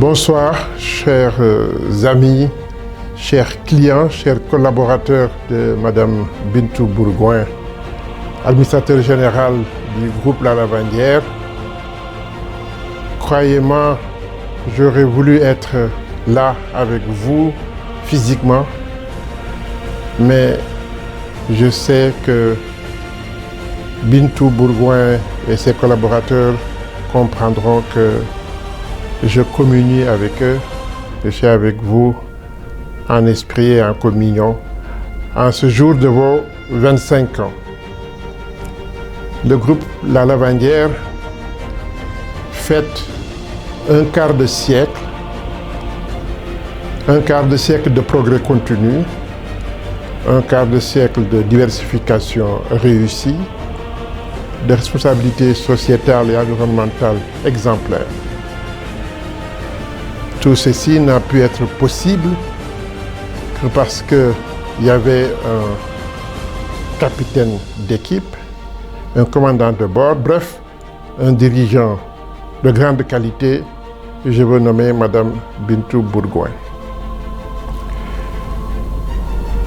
Bonsoir, chers amis, chers clients, chers collaborateurs de Madame Bintou Bourgoin, administrateur général du groupe La Lavandière. Croyez-moi, j'aurais voulu être là avec vous physiquement, mais je sais que Bintou Bourgoin et ses collaborateurs comprendront que je communie avec eux, je suis avec vous en esprit et en communion en ce jour de vos 25 ans. Le groupe La Lavandière fête un quart de siècle de progrès continu, un quart de siècle de diversification réussie, de responsabilité sociétale et environnementale exemplaire. Tout ceci n'a pu être possible que parce qu'il y avait un capitaine d'équipe, un commandant de bord, bref, un dirigeant de grande qualité, que je veux nommer Madame Bintou Bourgoin.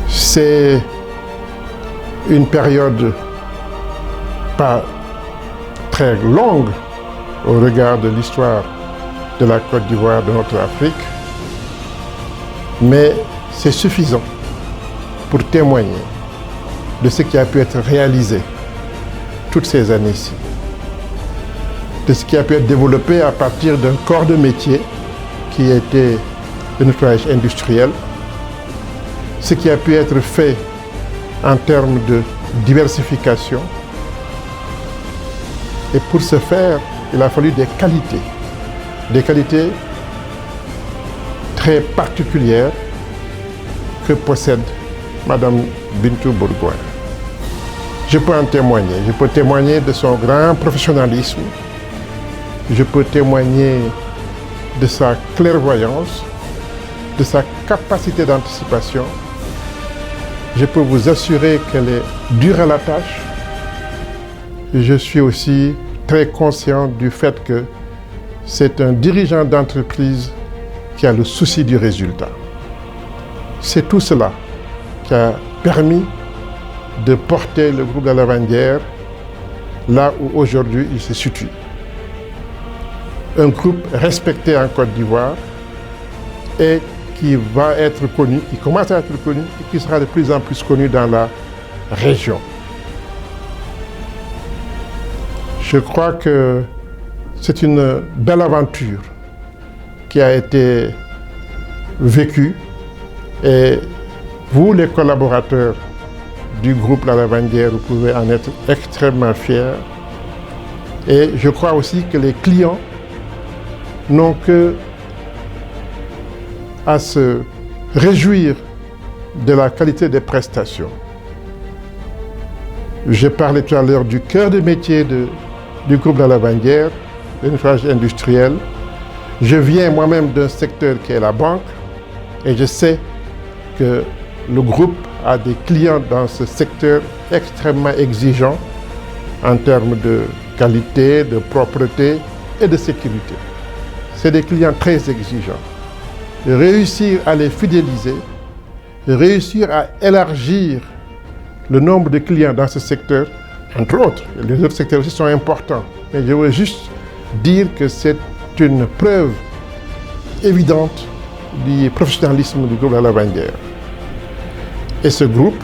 C'est une période pas très longue au regard de l'histoire de la Côte d'Ivoire, de notre Afrique, mais c'est suffisant pour témoigner de ce qui a pu être réalisé toutes ces années-ci, de ce qui a pu être développé à partir d'un corps de métier qui était le nettoyage industriel, ce qui a pu être fait en termes de diversification. Et pour ce faire, il a fallu des qualités très particulières que possède Madame Bintou Bourgoin. Je peux en témoigner. Je peux témoigner de son grand professionnalisme. Je peux témoigner de sa clairvoyance, de sa capacité d'anticipation. Je peux vous assurer qu'elle est dure à la tâche. Je suis aussi très conscient du fait que c'est un dirigeant d'entreprise qui a le souci du résultat. C'est tout cela qui a permis de porter le groupe de La Lavandière là où aujourd'hui il se situe. Un groupe respecté en Côte d'Ivoire et qui va être connu, qui commence à être connu et qui sera de plus en plus connu dans la région. Je crois que c'est une belle aventure qui a été vécue et vous, les collaborateurs du groupe La Lavandière, vous pouvez en être extrêmement fiers. Et je crois aussi que les clients n'ont que à se réjouir de la qualité des prestations. J'ai parlé tout à l'heure du cœur de métier du groupe La Lavandière, le nettoyage industriel. Je viens moi-même d'un secteur qui est la banque et je sais que le groupe a des clients dans ce secteur extrêmement exigeants en termes de qualité, de propreté et de sécurité. C'est des clients très exigeants. Réussir à les fidéliser, réussir à élargir le nombre de clients dans ce secteur, entre autres, les autres secteurs aussi sont importants, mais je veux juste dire que c'est une preuve évidente du professionnalisme du groupe La Lavandière. Et ce groupe,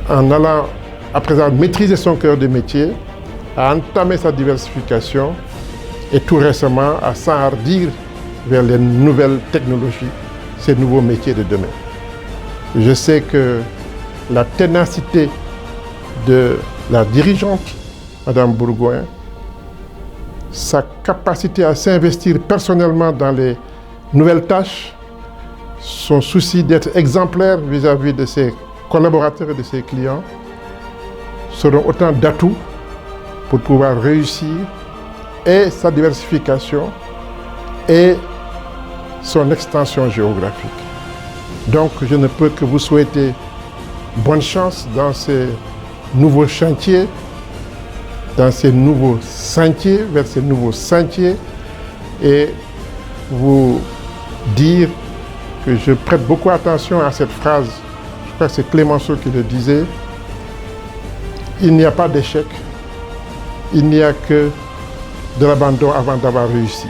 en allant à présent maîtriser son cœur de métier, a entamé sa diversification et tout récemment à s'enhardir vers les nouvelles technologies, ces nouveaux métiers de demain. Je sais que la ténacité de la dirigeante, Madame Bourgoin, sa capacité à s'investir personnellement dans les nouvelles tâches, son souci d'être exemplaire vis-à-vis de ses collaborateurs et de ses clients seront autant d'atouts pour pouvoir réussir et sa diversification et son extension géographique. Donc je ne peux que vous souhaiter bonne chance dans ces nouveaux chantiers, dans ces nouveaux sentiers, vers ces nouveaux sentiers, et vous dire que je prête beaucoup attention à cette phrase. Je crois que c'est Clémenceau qui le disait. Il n'y a pas d'échec, il n'y a que de l'abandon avant d'avoir réussi.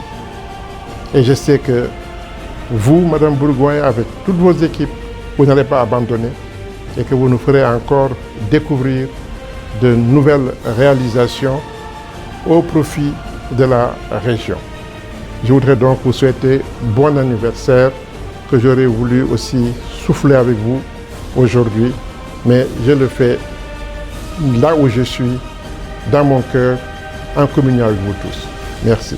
Et je sais que vous, Madame Bourgoin, avec toutes vos équipes, vous n'allez pas abandonner et que vous nous ferez encore découvrir de nouvelles réalisations au profit de la région. Je voudrais donc vous souhaiter bon anniversaire, que j'aurais voulu aussi souffler avec vous aujourd'hui, mais je le fais là où je suis, dans mon cœur, en communion avec vous tous. Merci.